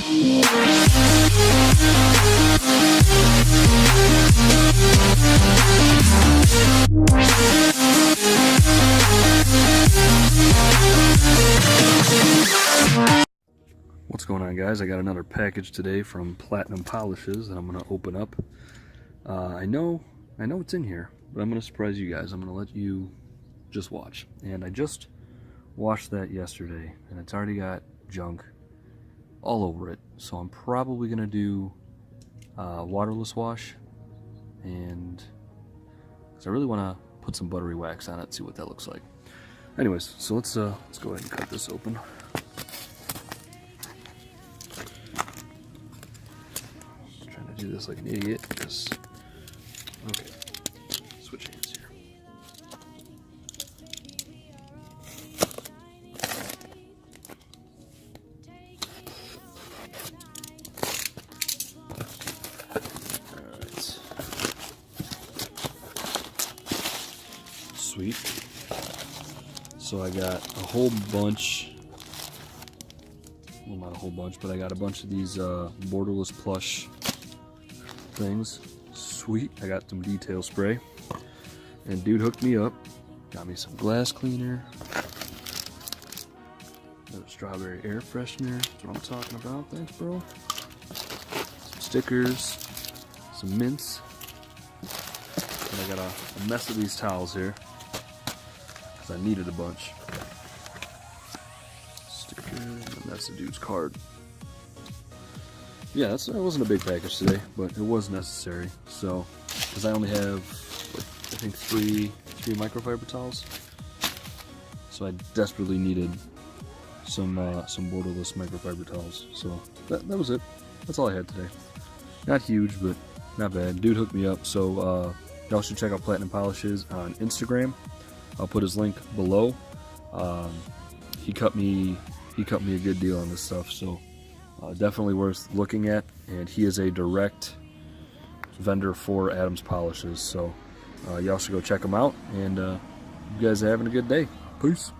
What's going on, guys? I got another package today from Platinum Polishes that I'm going to open up. I know it's in here, but I'm going to surprise you guys. I'm going to let you just watch. And I just washed that yesterday, and it's already got junk all over it. So I'm probably going to do waterless wash, and because I really want to put some buttery wax on it, see what that looks like. Anyways, so let's go ahead and cut this open. Do this like an idiot. Just okay. Switch hands here. Alright. Sweet. So I got a whole bunch. Well, not a whole bunch, but I got a bunch of these borderless plush things. Sweet. I got some detail spray, and dude hooked me up, got me some glass cleaner, another strawberry air freshener. That's what I'm talking about. Thanks, bro. Some stickers, some mints, and I got a mess of these towels here because I needed a bunch. Sticker, and that's the dude's card. Yeah, that wasn't a big package today, but it was necessary. So, because I only have, I think, three microfiber towels, so I desperately needed some borderless microfiber towels. So that was it. That's all I had today. Not huge, but not bad. Dude hooked me up, so y'all should check out Platinum Polishes on Instagram. I'll put his link below. He cut me a good deal on this stuff, so. Definitely worth looking at, and he is a direct vendor for Adams Polishes, so y'all should go check him out, and you guys are having a good day. Peace.